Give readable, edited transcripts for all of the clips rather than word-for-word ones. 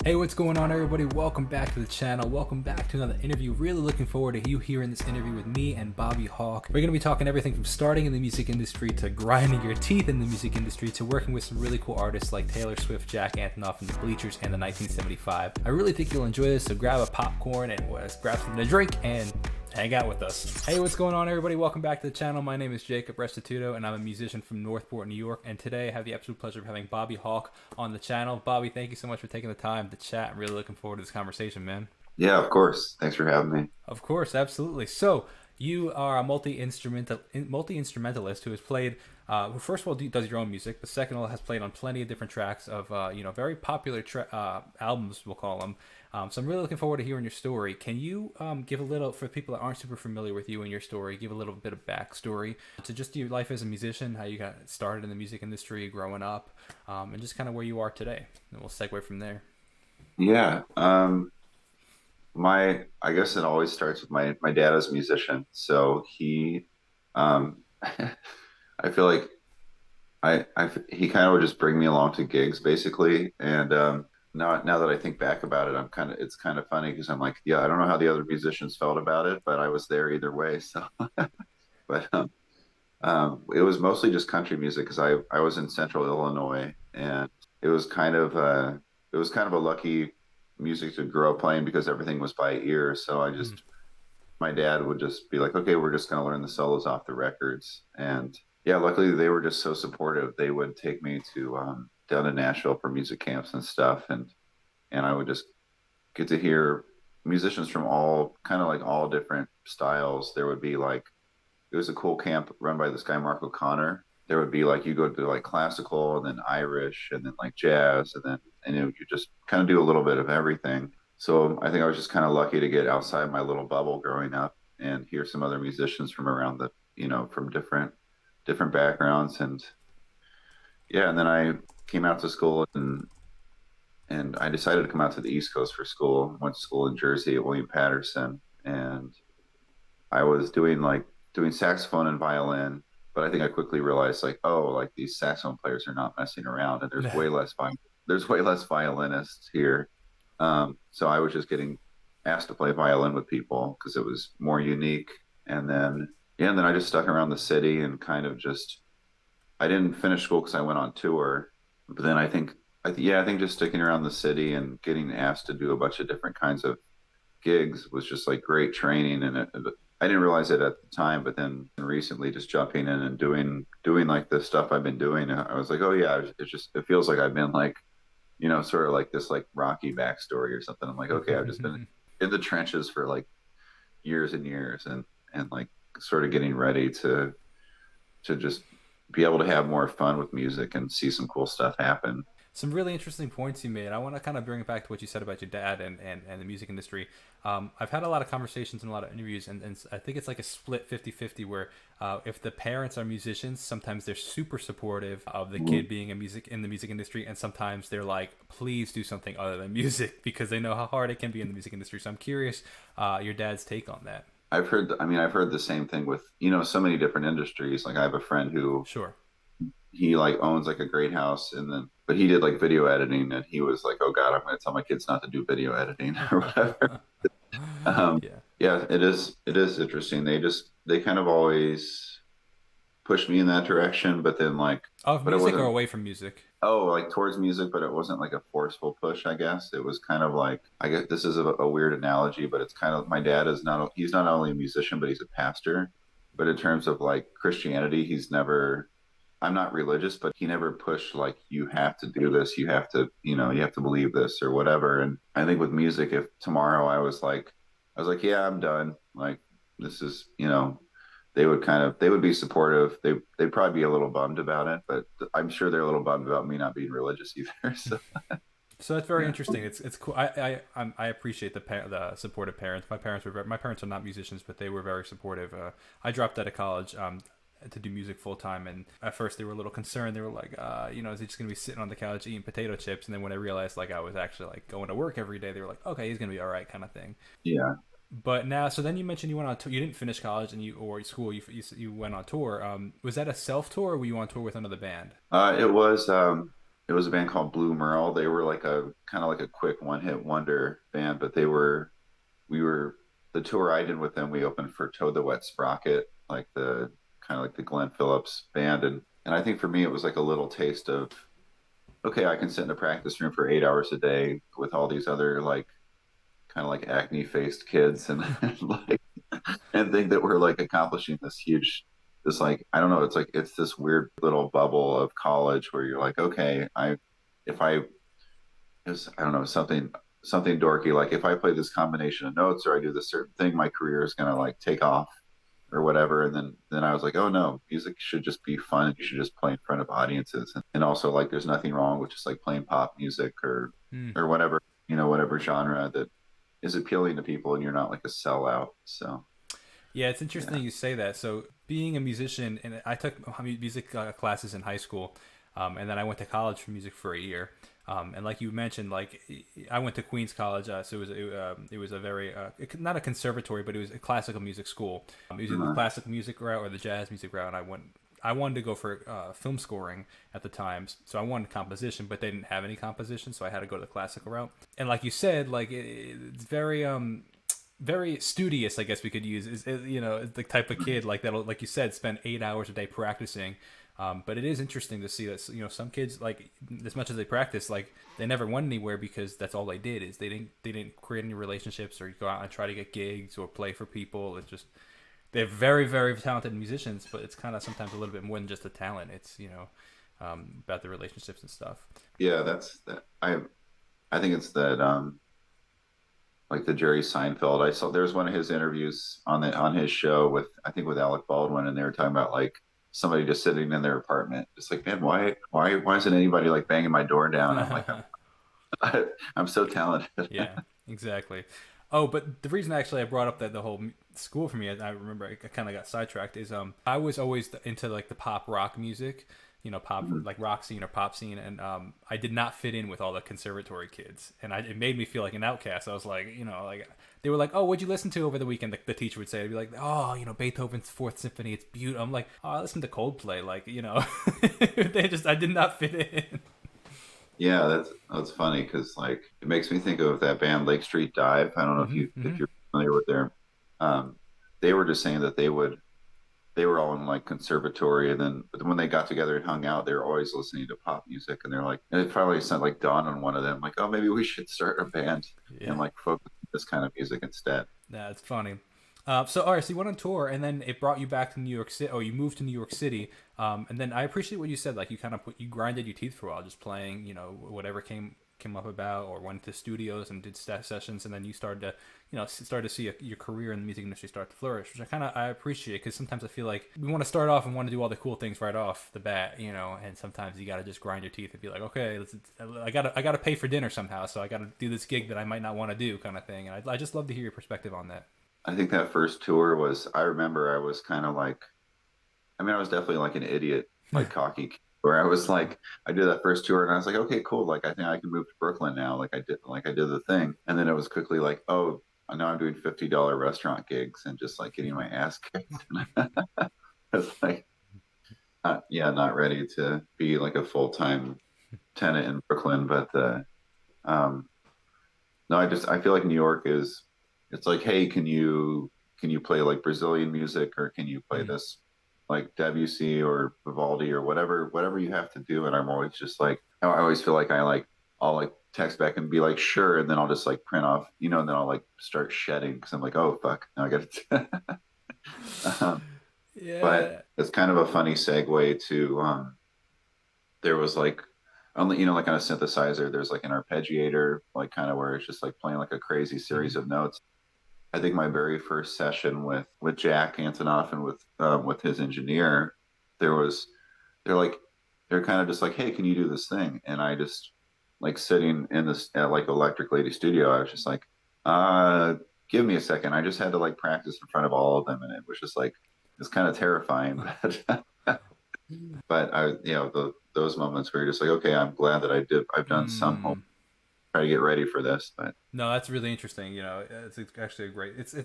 Hey, what's going on, everybody? Welcome back to the channel. Welcome back to another interview. Really looking forward to you hearing this interview with me and Bobby Hawk. We're going to be talking everything from starting in the music industry to grinding your teeth in the music industry to working with some really cool artists like Taylor Swift, Jack Antonoff, and the Bleachers, and the 1975. I really think you'll enjoy this, so grab a popcorn and grab something to drink and hang out with us. Hey, what's going on, everybody? Welcome back to the channel. My name is Jacob Restituto, and I'm a musician from Northport, New York. And today I have the absolute pleasure of having Bobby Hawk on the channel. Bobby, thank you so much for taking the time to chat. I'm really looking forward to this conversation, man. Yeah, of course. Thanks for having me. Of course, absolutely. So you are a multi-instrumentalist who has played, who first of all does your own music, but second of all has played on plenty of different tracks of, very popular albums, we'll call them. So I'm really looking forward to hearing your story. Can you give a little, for people that aren't super familiar with you and your story, give a little bit of backstory to just your life as a musician, how you got started in the music industry growing up, and just kind of where you are today. And we'll segue from there. Yeah. I guess it always starts with my dad as a musician. So um I feel like he kind of would just bring me along to gigs basically. And now that I think back about it, it's kind of funny because I'm like, yeah, I don't know how the other musicians felt about it, but I was there either way. So but it was mostly just country music because I was in central Illinois, and it was kind of a lucky music to grow up playing because everything was by ear. So my dad would just be like, okay, we're just going to learn the solos off the records. And yeah, luckily they were just so supportive. They would take me to down to Nashville for music camps and stuff. And I would just get to hear musicians from all different styles. There would be like, it was a cool camp run by this guy, Mark O'Connor. There would be like, you go to like classical and then Irish and then like jazz you just kind of do a little bit of everything. So I think I was just kind of lucky to get outside my little bubble growing up and hear some other musicians from around from different backgrounds. And yeah, and then I came out to school, and I decided to come out to the East Coast for school. Went to school in Jersey at William Patterson, and I was doing saxophone and violin. But I think I quickly realized like, oh, like these saxophone players are not messing around, and there's way less violinists here. So I was just getting asked to play violin with people because it was more unique. And then yeah, and then I just stuck around the city and kind of just, I didn't finish school because I went on tour. But then I think just sticking around the city and getting asked to do a bunch of different kinds of gigs was just like great training. And I didn't realize it at the time, but then recently just jumping in and doing like the stuff I've been doing, I was like, oh yeah, it feels like I've been like, sort of like this like Rocky backstory or something. I'm like, okay, I've just been in the trenches for like years and years, and like sort of getting ready to just be able to have more fun with music and see some cool stuff happen. Some really interesting points you made. I want to kind of bring it back to what you said about your dad and the music industry. I've had a lot of conversations and a lot of interviews, and I think it's like a split 50-50 where if the parents are musicians, sometimes they're super supportive of the kid being in the music industry, and sometimes they're like, please do something other than music because they know how hard it can be in the music industry. So I'm curious your dad's take on that. I've heard the same thing with, so many different industries. Like I have a friend who Sure. he like owns like a great house, but he did like video editing, and he was like, oh God, I'm going to tell my kids not to do video editing or whatever. Yeah. Yeah, it is interesting. They kind of always push me in that direction, but then like, Of but it music or wasn't, away from music? oh, like towards music, but it wasn't like a forceful push, I guess. It was kind of like, I guess this is a weird analogy, but it's kind of, my dad he's not only a musician, but he's a pastor. But in terms of like Christianity, I'm not religious, but he never pushed like, you have to do this, you have to believe this or whatever. And I think with music, if tomorrow I was like, yeah, I'm done. Like this is, they would be supportive. They'd probably be a little bummed about it, but I'm sure they're a little bummed about me not being religious either. So So that's very yeah. interesting. It's cool. I appreciate the supportive parents. My parents are not musicians, but they were very supportive. I dropped out of college to do music full time, and at first they were a little concerned. They were like, is he just gonna be sitting on the couch eating potato chips? And then when I realized like I was actually like going to work every day, they were like, okay, he's gonna be all right, kind of thing. Yeah. But now, so then you mentioned you went on tour. You didn't finish college or school. You went on tour. Was that a self tour, or were you on tour with another band? It was. it was a band called Blue Merle. They were like a kind of like a quick one hit wonder band, but we were the tour I did with them. We opened for Toad the Wet Sprocket, like the kind of like the Glenn Phillips band, and I think for me it was like a little taste of okay, I can sit in a practice room for 8 hours a day with all these other like kind of like acne faced kids and like and think that we're like accomplishing this huge this like I don't know, it's like it's this weird little bubble of college where you're like, okay, I if I is I don't know, something dorky, like if I play this combination of notes or I do this certain thing, my career is gonna like take off or whatever. And then I was like, oh no, music should just be fun. You should just play in front of audiences. And also like there's nothing wrong with just like playing pop music Mm. or whatever, whatever genre that is appealing to people and you're not like a sellout. So Yeah, it's interesting yeah. you say that. So, being a musician, and I took music classes in high school, and then I went to college for music for a year. And like you mentioned, like I went to Queens College, so it was a very not a conservatory, but it was a classical music school. It was either the Uh, classical music route or the jazz music route. And I wanted to go for film scoring at the time, so I wanted composition, but they didn't have any composition, so I had to go to the classical route. And like you said, like it's very studious, I guess we could use, is is the type of kid like that'll, like you said, spend 8 hours a day practicing. But it is interesting to see that some kids, like, as much as they practice, like they never went anywhere because that's all they did is they didn't create any relationships or go out and try to get gigs or play for people. It's just they're very very talented musicians, but it's kind of sometimes a little bit more than just the talent. It's about the relationships and stuff. yeah, that's that. I think it's that like the Jerry Seinfeld. I saw there's one of his interviews on his show with I think with Alec Baldwin, and they were talking about like somebody just sitting in their apartment, just like man, why isn't anybody like banging my door down? I'm like I'm so talented. Yeah, exactly. Oh, but the reason actually I brought up that the whole school for me, I remember I kind of got sidetracked, is I was always into like the pop rock music, pop like rock scene or pop scene, and I did not fit in with all the conservatory kids, and it made me feel like an outcast. I was like, like they were like, oh, what'd you listen to over the weekend? The teacher would say, I'd be like, oh, Beethoven's Fourth Symphony, it's beautiful. I'm like, oh, I listened to Coldplay, like, I did not fit in. Yeah, that's funny because like it makes me think of that band Lake Street Dive. I don't know Hmm, if hmm. you're familiar with their um they were just saying that they were all in like conservatory and then but when they got together and hung out, they were always listening to pop music and they're like and it finally sent like dawn on one of them like, oh maybe we should start a band Yeah. and like focus on this kind of music instead. That's funny. So, all right, so you went on tour, and then it brought you back to New York City. Oh, you moved to New York City, and then I appreciate what you said. Like you kind of you grinded your teeth for a while, just playing, whatever came up about, or went to studios and did sessions, and then you started to, started to see your career in the music industry start to flourish, which I appreciate because sometimes I feel like we want to start off and want to do all the cool things right off the bat, and sometimes you got to just grind your teeth and be like, okay, I gotta pay for dinner somehow, so I got to do this gig that I might not want to do, kind of thing. And I just love to hear your perspective on that. I think that first tour was I remember I was kind of like I mean I was definitely like an idiot like cocky kid, where I was like I did that first tour and I was like okay cool like I think I can move to Brooklyn now like I did the thing and then it was quickly like oh now I'm doing $50 restaurant gigs and just like getting my ass kicked. It's like yeah, not ready to be like a full-time tenant in Brooklyn, but um no, I feel like New York is it's like, hey, can you play like Brazilian music or can you play Mm. this like Debussy or Vivaldi or whatever you have to do? And I'm always just like I always feel like I'll like text back and be like sure, and then I'll just like print off, and then I'll like start shedding because I'm like, oh fuck, now I got to. um, but Yeah. it's kind of a funny segue to there was like only like on a synthesizer there's like an arpeggiator like kind of where it's just like playing like a crazy series Hmm. of notes. I think my very first session with Jack Antonoff and with his engineer, there was they're like they're kind of just like, hey, can you do this thing? And I just like sitting in this at like Electric Lady Studio, I was just like, uh, give me a second. I just had to like practice in front of all of them, and it was just like it's kind of terrifying, but but I those moments where you're just like, okay, I'm glad that I've done some homework, Mm. try to get ready for this, but No, that's really interesting. It's actually a great. It's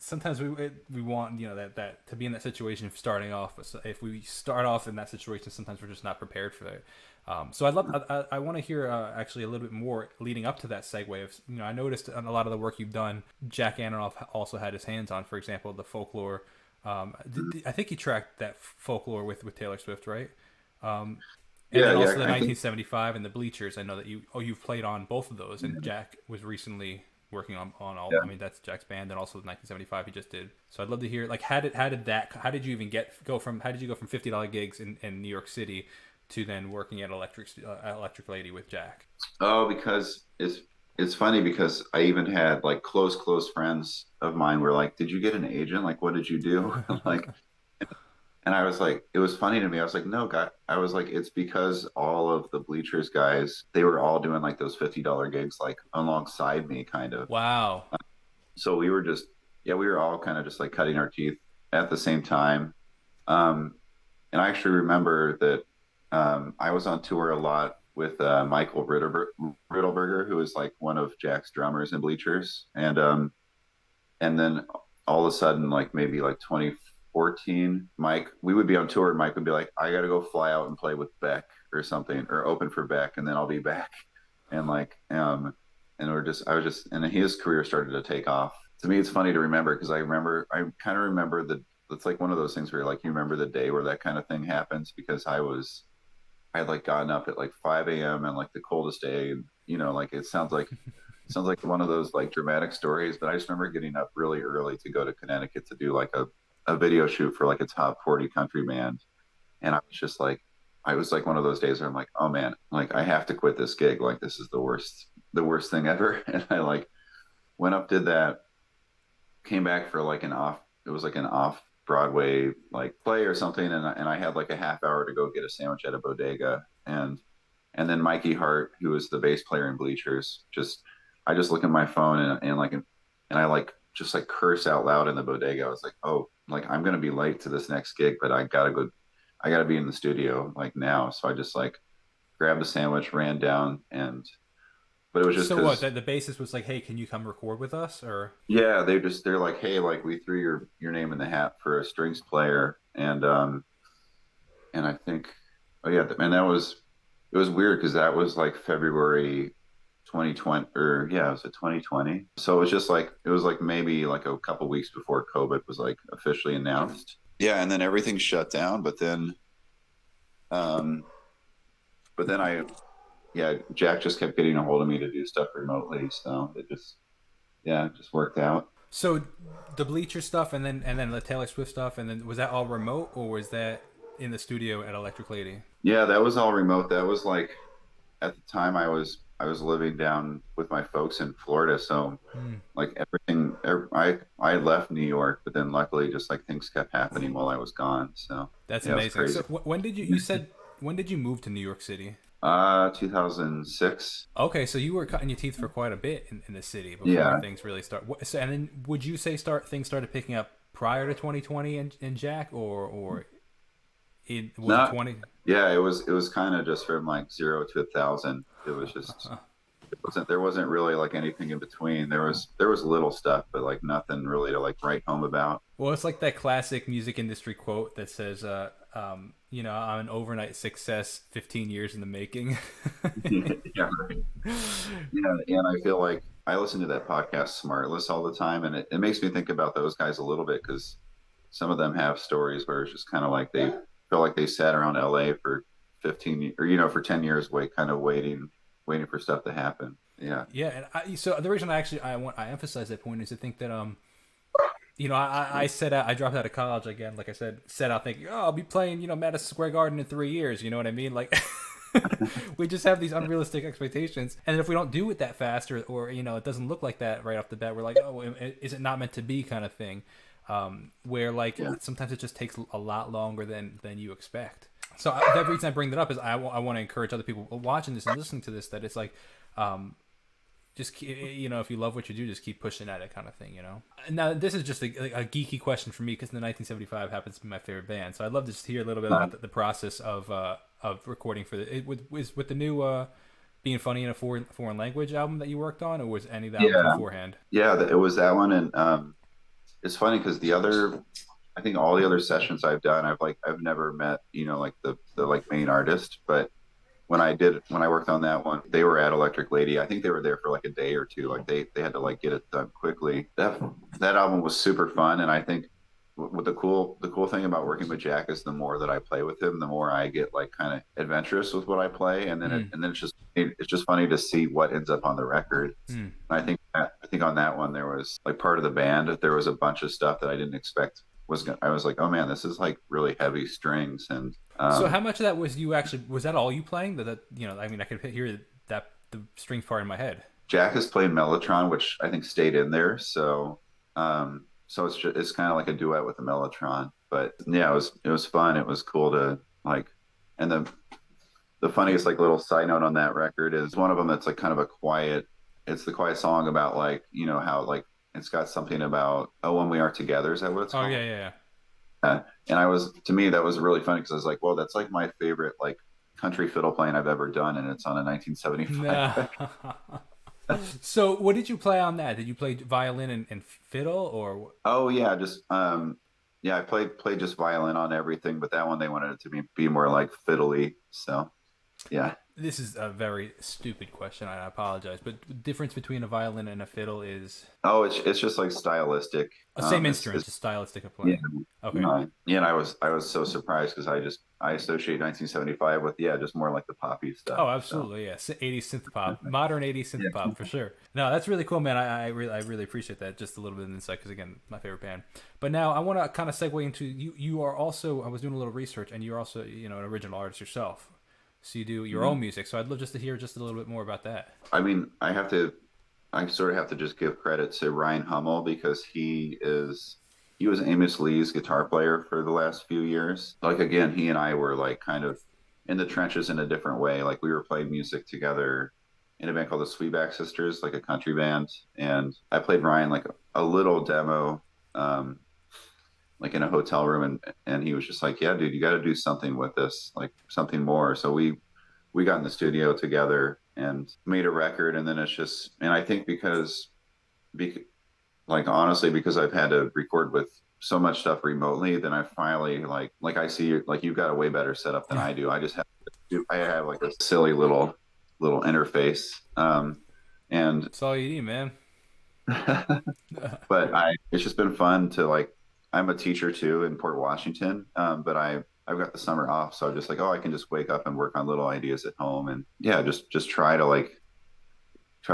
sometimes we want that to be in that situation starting off. But if we start off in that situation, sometimes we're just not prepared for it. So I'd love, I want to hear actually a little bit more leading up to that segue of, I noticed on a lot of the work you've done, Jack Antonoff also had his hands on, for example, the folklore. I think he tracked that folklore with Taylor Swift, right? Um, and Yeah, then also yeah, the I think 1975 and the Bleachers. I know that you've played on both of those, and Jack was recently working on all. yeah. I mean, that's Jack's band, and also the 1975 he just did. So I'd love to hear like how did you even go from how did you go from $50 gigs in New York City to then working at Electric Lady with Jack? Oh, because it's funny because I even had like close friends of mine were like, "Did you get an agent? Like, what did you do?" Like, and I was like, it was funny to me. I was like, "No, guy." I was like, "It's because all of the Bleachers guys, they were all doing like those $50 gigs like alongside me, kind of." Wow. So we were just, yeah, we were all kind of just like cutting our teeth at the same time. Um, and I actually remember that I was on tour a lot with Michael Riddleberger, who is like one of Jack's drummers in Bleachers, and then all of a sudden, like maybe like 2014, Mike, we would be on tour, and Mike would be like, "I got to go fly out and play with Beck or something, or open for Beck, and then I'll be back," and and I was just, and his career started to take off. To me, it's funny to remember because I kind of remember it's like one of those things where like you remember the day where that kind of thing happens because I had like gotten up at like 5 a.m. and like the coldest day, and like sounds like one of those like dramatic stories, but I just remember getting up really early to go to Connecticut to do like a video shoot for like a top 40 country band. And I was like one of those days where I'm like, oh man, like I have to quit this gig. Like this is the worst thing ever. And I like went up, did that, came back for like it was like an off Broadway like play or something. And I had like a half hour to go get a sandwich at a bodega. And then Mikey Hart, who was the bass player in Bleachers, I just look at my phone and I like just like curse out loud in the bodega. I was like, oh, like I'm gonna be late to this next gig, but I gotta be in the studio like now. So I just like grabbed a sandwich, ran down, but it was just So what? because The bassist was like, "Hey, can you come record with us?" Or yeah, they're like, hey, like we threw your name in the hat for a strings player, and I think, oh yeah, and it was weird because that was like February 2020, or yeah, it was a 2020. So it was just like it was like maybe like a couple weeks before COVID was like officially announced. Yeah, and then everything shut down. Um, but then yeah, Jack just kept getting a hold of me to do stuff remotely, so it just worked out. so the Bleacher stuff, and then the Taylor Swift stuff, and then was that all remote or was that in the studio at Electric Lady? Yeah, that was all remote. That was like at the time I was living down with my folks in Florida, so Hmm. like I left New York, but then luckily just like things kept happening while I was gone. So That's yeah, it was amazing. crazy. So when did you said when did you move to New York City? 2006. Okay, so you were cutting your teeth for quite a bit in the city before Yeah, things really start. So, and then would you say things started picking up prior to 2020 in Jack, or was it not 20? yeah. It was kind of just from like zero to 1,000. It was just there wasn't really like anything in between. There was little stuff, but like nothing really to like write home about. Well, it's like that classic music industry quote that says, I'm an overnight success, 15 years in the making. Yeah, right. Yeah, and I feel like I listen to that podcast Smartless all the time, and it makes me think about those guys a little bit because some of them have stories where it's just kind of like they feel like they sat around LA for 15 or for 10 years kind of waiting for stuff to happen. Yeah. Yeah, and so the reason I emphasize that point is to think that I set out, I dropped out of college again, like I said, set out thinking, oh, I'll be playing, Madison Square Garden in 3 years. You know what I mean? Like, we just have these unrealistic expectations, and if we don't do it that fast, or it doesn't look like that right off the bat, we're like, oh, is it not meant to be, kind of thing. Where like Yeah. sometimes it just takes a lot longer than you expect. So the reason I bring that up is I want to encourage other people watching this and listening to this that it's like, just if you love what you do, just keep pushing at it, kind of thing. Now this is just a geeky question for me because the 1975 happens to be my favorite band, so I'd love to just hear a little bit about the process of recording for with the new Being Funny in a foreign language album that you worked on, or was any of that Yeah. beforehand? Yeah, it was that one, and it's funny because I think all the other sessions I've done, I've never met, like the like main artist, but when I worked on that one, they were at Electric Lady. I think they were there for like a day or two. Like they had to like get it done quickly. That album was super fun, and I think what the cool thing about working with Jack is the more that I play with him, the more I get like kind of adventurous with what I play, Mm. and then it's just funny to see what ends up on the record. Mm. I think on that one there was like part of the band, there was a bunch of stuff that I didn't expect I was like, oh man, this is like really heavy strings and So how much of that was you actually? Was that all you playing? That I mean, I could hear that the strings part in my head. Jack has played Mellotron, which I think stayed in there. So it's kind of like a duet with the Mellotron. But yeah, it was fun. It was cool to like, and the funniest like little side note on that record is one of them that's like kind of a quiet. It's the quiet song about like how like it's got something about oh when we are together, is that what it's Oh yeah, called? yeah, And I was to me that was really funny because I was like, well, that's like my favorite like country fiddle playing I've ever done, and it's on a 1975 yeah. record. So what did you play on that? Did you play violin and fiddle or? Oh yeah, just yeah, I played just violin on everything, but that one they wanted it to be more like fiddly. So yeah. This is a very stupid question. I apologize, but the difference between a violin and a fiddle is Oh, it's just like stylistic. a same It's instrument, just stylistic of yeah, playing. Okay. yeah. And I was so surprised because I associate 1975 with yeah, just more like the poppy stuff. Oh, So absolutely, yeah. 80s synth pop, modern 80s synth yeah, pop for sure. No, that's really cool, man. I really appreciate that. Just a little bit of insight because again, my favorite band. But now I want to kind of segue into you. You are also I was doing a little research, and you're also an original artist yourself. So you do your mhm. own music. So I'd love just to hear just a little bit more about that. I mean, I sort of have to just give credit to Ryan Hummel because he was Amos Lee's guitar player for the last few years. Like again, he and I were like kind of in the trenches in a different way. Like we were playing music together in a band called the Sweetback Sisters, like a country band, and I played Ryan like a little demo, um, like in a hotel room, and he was just like, "Yeah, dude, you got to do something with this, like something more." So we got in the studio together and made a record, and then it's just, and I think because like honestly because I've had to record with so much stuff remotely, then I finally like I see like you've got a way better setup than Yeah, I do. I have like a silly little interface, and that's all you need, man. but I it's just been fun to like I'm a teacher too in Port Washington, but I've got the summer off, so I'm just like, oh, I can just wake up and work on little ideas at home, and yeah, just try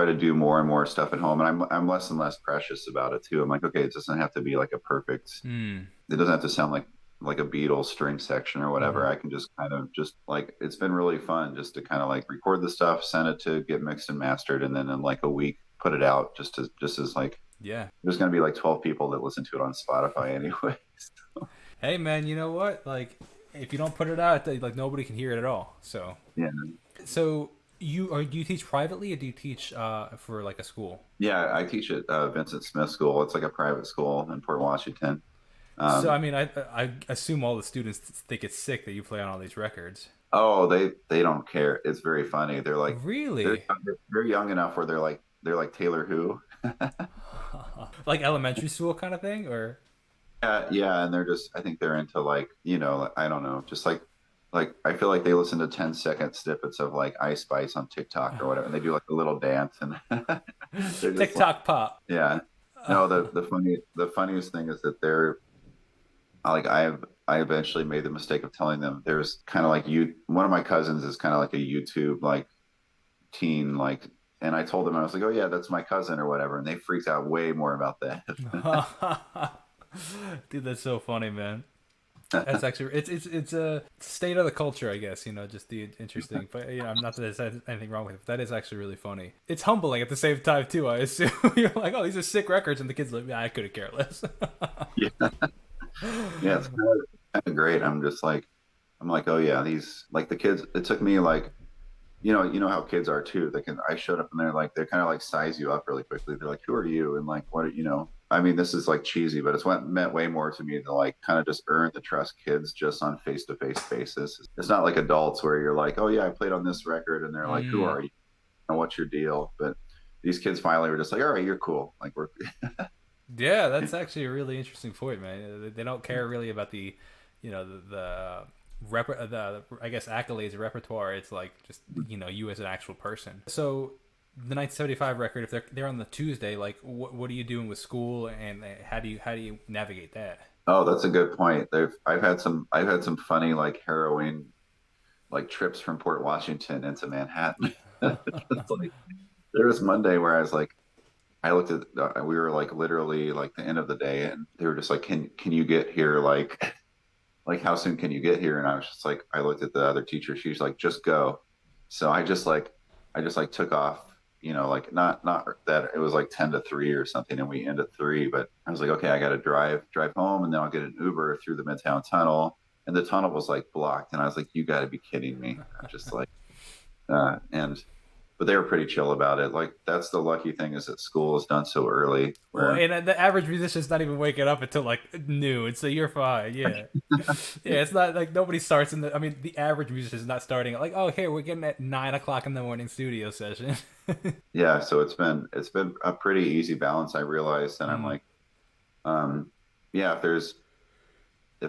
to do more and more stuff at home, and I'm less and less precious about it too. I'm like, okay, it doesn't have to be like a perfect. Mm. It doesn't have to sound like a Beatles string section or whatever. Mm. I can just kind of just like it's been really fun just to kind of like record the stuff, send it to get mixed and mastered, and then in like a week put it out just as like Yeah. there's gonna be like 12 people that listen to it on Spotify anyway. Hey, man, you know what? Like, if you don't put it out, like nobody can hear it at all. So, Yeah. so do you teach privately or do you teach for like a school? Yeah, I teach at Vincent Smith School. It's like a private school in Port Washington. So, I Um, mean, I assume all the students think it's sick that you play on all these records. oh, they don't care. It's very funny. Really? They're young enough where they're like Taylor who. Like elementary school kind of thing, or? Yeah, and they're just I think they're into like, I don't know, just like I feel like they listen to 10-second snippets of like Ice Spice on TikTok or whatever, and they do like a little dance and they're just like TikTok pop. yeah. No, the funniest thing is that they're like I eventually made the mistake of telling them there's kind of like you one of my cousins is kind of like a YouTube like teen like and I told them I was like, "Oh yeah, that's my cousin or whatever." And they freaked out way more about that. Dude, that's so funny, man. That's actually it's a state of the culture, I guess. Just the interesting. But I'm not that there's anything wrong with it. But that is actually really funny. It's humbling at the same time too. I assume you're like, oh, these are sick records, and the kids like, yeah, I couldn't care less. Yeah. Yeah, it's kind of great. I'm like, oh yeah, these like the kids. It took me like, you know how kids are too. I showed up and they're kind of like size you up really quickly. They're like, who are you? And like, what, I mean, this is like cheesy, but meant way more to me to like kind of just earn the trust kids just on face to face basis. It's not like adults where you're like, oh yeah, I played on this record, and they're like, who Mm. are you? And what's your deal? But these kids finally were just like, all right, you're cool. Like we're Yeah, that's actually a really interesting point, man. They don't care really about the I guess accolades, repertoire. It's like just you as an actual person. So the 1975 record, if they're on the Tuesday, like what are you doing with school, and how do you navigate that? Oh, that's a good point. I've had some funny like harrowing like trips from Port Washington into Manhattan. It's like there was Monday where I was like, I looked at we were like literally like the end of the day, and they were just like, can you get here like how soon can you get here? And I was just like, I looked at the other teacher. She's like, just go. So I just like took off. Like not that it was like 10 to 3 or something, and we end at 3. But I was like, okay, I got to drive home, and then I'll get an Uber through the Midtown Tunnel, and the tunnel was like blocked, and I was like, you got to be kidding me. I'm just like, and but they were pretty chill about it. Like that's the lucky thing is that school is done so early. Well, Where and the average musician's not even waking up until like noon, so you're fine. Yeah, yeah. It's not like nobody starts in the. I mean, the average musician is not starting at like, oh, here we're getting at 9 o'clock in the morning studio session. yeah, so it's been a pretty easy balance. I realized, and I'm Mm. like, yeah, if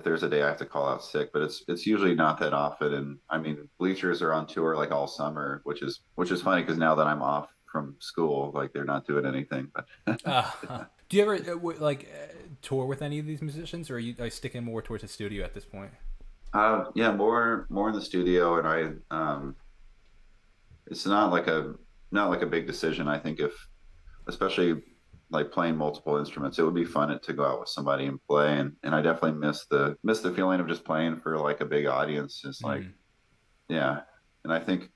there's a day I have to call out sick, but it's usually not that often. And I mean, Bleachers are on tour like all summer, which is funny because now that I'm off from school, like they're not doing anything. But Do you ever tour with any of these musicians, or are you sticking more towards the studio at this point? yeah, more in the studio, and it's not like a big decision. I think if especially like playing multiple instruments, it would be fun to go out with somebody and play. And I definitely miss the feeling of just playing for like a big audience. It's like, Mm. yeah. And I think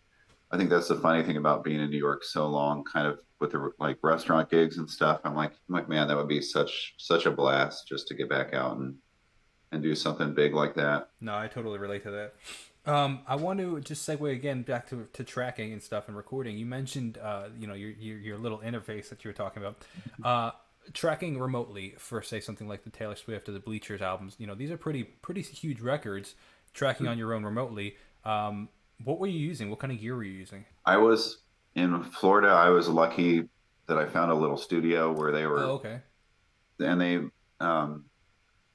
that's the funny thing about being in New York so long, kind of with the like restaurant gigs and stuff. I'm like, man, that would be such a blast just to get back out and do something big like that. No, I totally relate to that. I want to just segue again back to tracking and stuff and recording. You mentioned, your little interface that you were talking about. Tracking remotely for say something like the Taylor Swift or the Bleachers albums. These are pretty huge records. Tracking on your own remotely. What were you using? What kind of gear were you using? I was in Florida. I was lucky that I found a little studio where they Oh, were, okay. and um,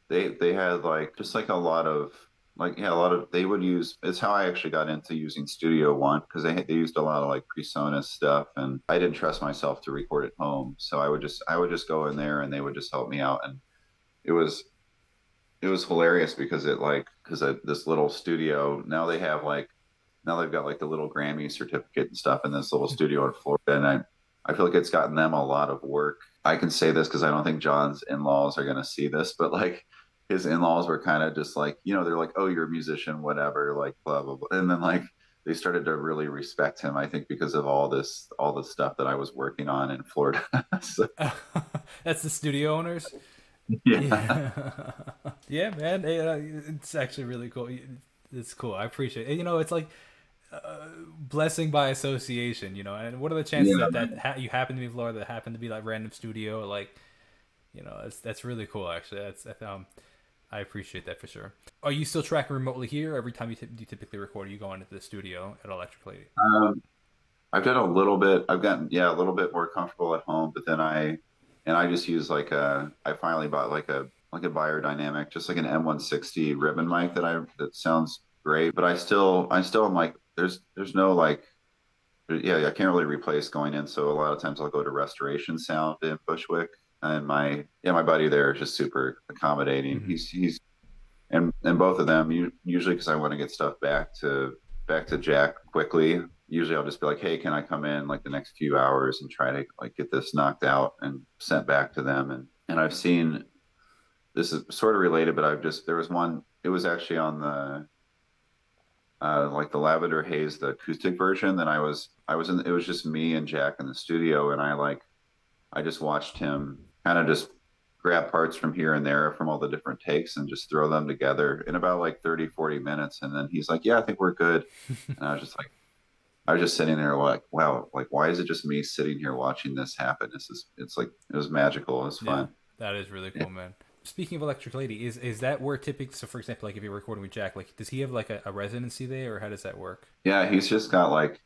they had like just like a lot of like yeah a lot of they would use it's how I actually got into using Studio One because they used a lot of like PreSonus stuff, and I didn't trust myself to record at home, so I would just go in there and they would just help me out. And it was it was hilarious because this little studio now they've got like the little Grammy certificate and stuff in this little studio in Florida, and I feel like it's gotten them a lot of work. I can say this because I don't think John's in-laws are going to see this, but like his in-laws were kind of just like, they're like, oh, you're a musician, whatever, like blah blah blah, and then like they started to really respect him. I think because of all this stuff that I was working on in Florida. So, That's the studio owners. yeah, Yeah, yeah, man. It's actually really cool. It's cool. I appreciate it. It's like blessing by association. And what are the chances yeah. that you happen to be in Florida, that happen to be like random studio, like that's really cool. Actually, I appreciate that for sure. Are you still tracking remotely here? Every time you typically record, you go into the studio at Electric Lady? Um, I've done a little bit. I've gotten a little bit more comfortable at home, but then I just use I finally bought like a Biodynamic, just like an M160 ribbon mic that sounds great. But I still am like there's no like yeah I can't really replace going in. So a lot of times I'll go to Restoration Sound in Bushwick, and my buddy there is just super accommodating. Mm-hmm. He's and both of them usually because I want to get stuff back to Jack quickly. Usually I'll just be like, hey, can I come in like the next few hours and try to like get this knocked out and sent back to them. And I've seen this is sort of related, but there was one, it was actually on the like the Lavender Haze, the acoustic version that I was in. It was just me and Jack in the studio, and I just watched him kind of just grab parts from here and there from all the different takes and just throw them together in about like 30-40 minutes. And then he's like, yeah, I think we're good. And I was just sitting there like, wow, like why is it just me sitting here watching this happen? It's like it was magical. It was Yeah, fun. that is really Yeah. cool, man. Speaking of Electric Lady, is that where typically? So, for example, like if you're recording with Jack, like does he have like a residency there, or how does that work? Yeah, he's just got like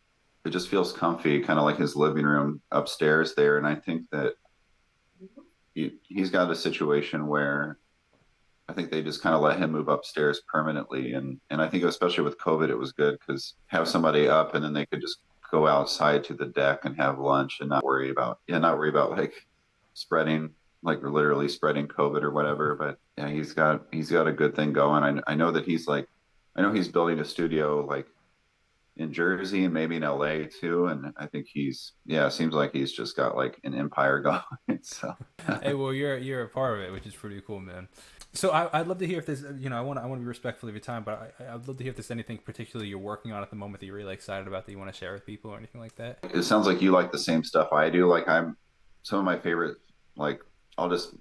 it just feels comfy, kind of like his living room upstairs there. And I think that he's got a situation where I think they just kind of let him move upstairs permanently, and I think especially with COVID, it was good because have somebody up and then they could just go outside to the deck and have lunch and not worry about like spreading like literally spreading COVID or whatever. But yeah, he's got a good thing going. I know that I know he's building a studio like in Jersey and maybe in LA too, and I think it seems like he's just got like an empire going. So Hey, well, you're a part of it, which is pretty cool, man. So I'd love to hear if there's, I want to be respectful of your time, but I'd love to hear if there's anything particularly you're working on at the moment that you're really excited about that you want to share with people or anything like that. it sounds like you like the same stuff I do. Like some of my favorite like I'll just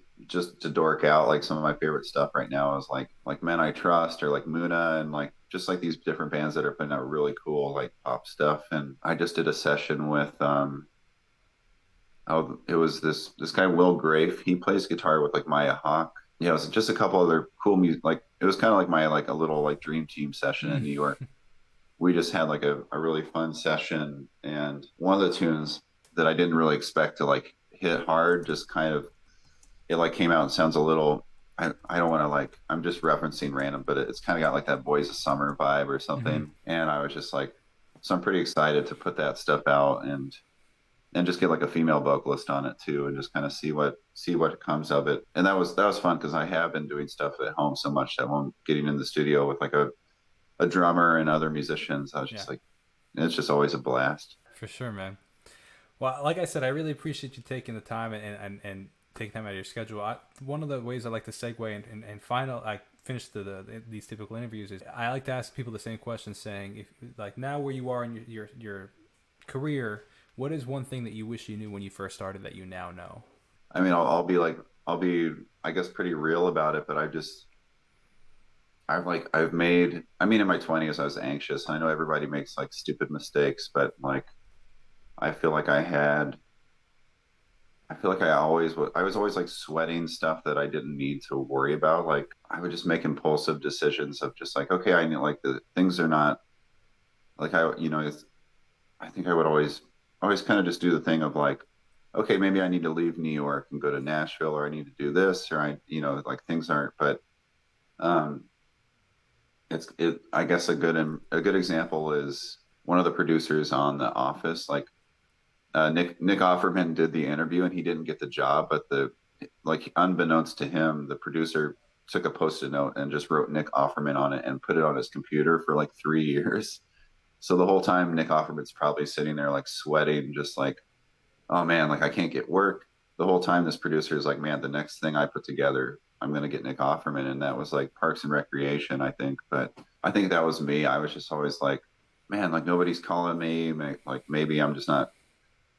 to dork out like some of my favorite stuff right now is like Men I Trust or like Muna and like just like these different bands that are putting out really cool like pop stuff. And I just did a session with it was this guy Will Grafe. He plays guitar with like Maya Hawke. Yeah, it was just a couple other cool music. Like it was kind of like my like a little like dream team session in New York. We just had like a really fun session, and one of the tunes that I didn't really expect to like hit hard just kind of it like came out and sounds a little I don't want to like I'm just referencing random, but it's kind of got like that Boys of Summer vibe or Mm-hmm. something. And I was just like, so I'm pretty excited to put that stuff out and just get like a female vocalist on it too, and just kind of see what comes of it. And that was fun because I have been doing stuff at home so much that when getting in the studio with like a drummer and other musicians, I was Yeah, just like, it's just always a blast. for sure, man. Well, like I said, I really appreciate you taking the time and taking time out of your schedule. One of the ways I like to segue and final, I finish these typical interviews is I like to ask people the same question, saying, if like now where you are in your career, what is one thing that you wish you knew when you first started that you now know? I mean, I'll be, I guess, pretty real about it, but I've made, I mean, in my 20s, I was anxious. I know everybody makes like stupid mistakes, but like, I feel like I feel like I was always like sweating stuff that I didn't need to worry about. Like, I would just make impulsive decisions of just like, okay, I need like the things are not like I think I would always kind of just do the thing of like, okay, maybe I need to leave New York and go to Nashville, or I need to do this, or like things aren't. But um, I guess a good example is one of the producers on The Office. Like Nick Offerman did the interview and he didn't get the job, but the like unbeknownst to him, the producer took a post-it note and just wrote Nick Offerman on it and put it on his computer for like 3 years. So the whole time Nick Offerman's probably sitting there like sweating, just like, oh man, like I can't get work. The whole time this producer is like, man, the next thing I put together, I'm gonna get Nick Offerman. And that was like Parks and Recreation, I think. But I think that was me. I was just always like, man, like nobody's calling me. Like maybe I'm just not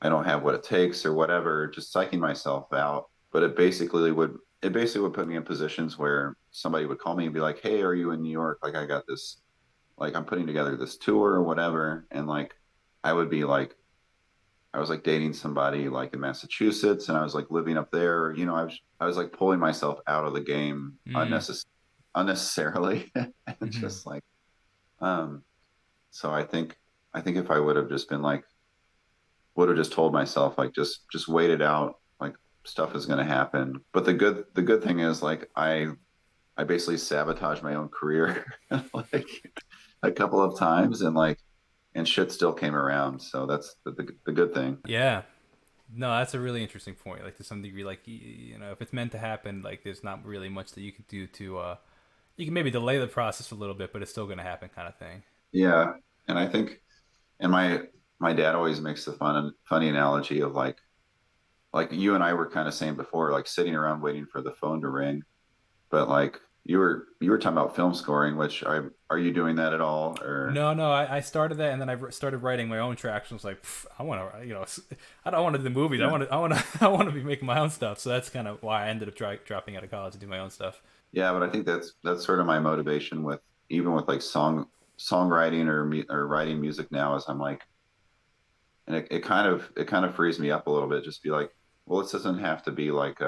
I don't have what it takes or whatever, just psyching myself out. But it basically would put me in positions where somebody would call me and be like, hey, are you in New York? Like I got this like I'm putting together this tour or whatever. And like I would be like I was like dating somebody like in Massachusetts and I was like living up there. I was like pulling myself out of the game Mm. unnecessarily. And Mm-hmm. just like um so I think if I would have just told myself like just wait it out, like stuff is going to happen. But the good thing is like I basically sabotaged my own career like a couple of times and shit still came around. So that's the good thing. Yeah. No, that's a really interesting point. Like to some degree, like if it's meant to happen, like there's not really much that you can do to you can maybe delay the process a little bit, but it's still going to happen, kind of thing. Yeah. And I think and my dad always makes the funny analogy of like you and I were kind of saying before, like sitting around waiting for the phone to ring. But like you were talking about film scoring, which are you doing that at all? Or No, no, I started that, and then started writing my own tracks. I was like, I want to, I don't want to do the movies. yeah, I want to, I want to be making my own stuff. So that's kind of why I ended up dropping out of college to do my own stuff. yeah. But I think that's sort of my motivation with even with like songwriting or writing music now is I'm like, and it kind of frees me up a little bit. Just be like, well, this doesn't have to be like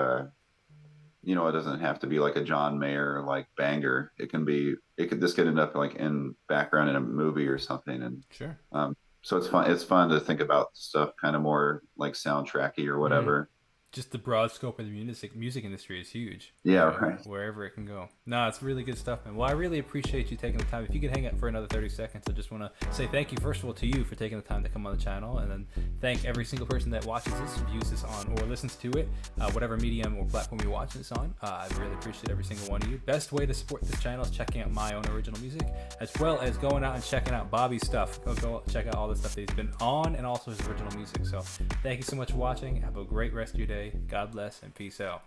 it doesn't have to be like a John Mayer like banger. It could just get enough like in background in a movie or something. And Sure. so it's fun to think about stuff kind of more like soundtracky or Hmm. whatever. just the broad scope of the music industry is huge. Yeah, right. Wherever it can go. No, it's really good stuff, man. Well, I really appreciate you taking the time. If you could hang out for another 30 seconds, I just want to say thank you, first of all, to you for taking the time to come on the channel, and then thank every single person that watches this, views this on, or listens to it, whatever medium or platform you're watching this on. I really appreciate every single one of you. Best way to support this channel is checking out my own original music, as well as going out and checking out Bobby's stuff. Go check out all the stuff that he's been on, and also his original music. So thank you so much for watching. Have a great rest of your day. God bless, and peace out.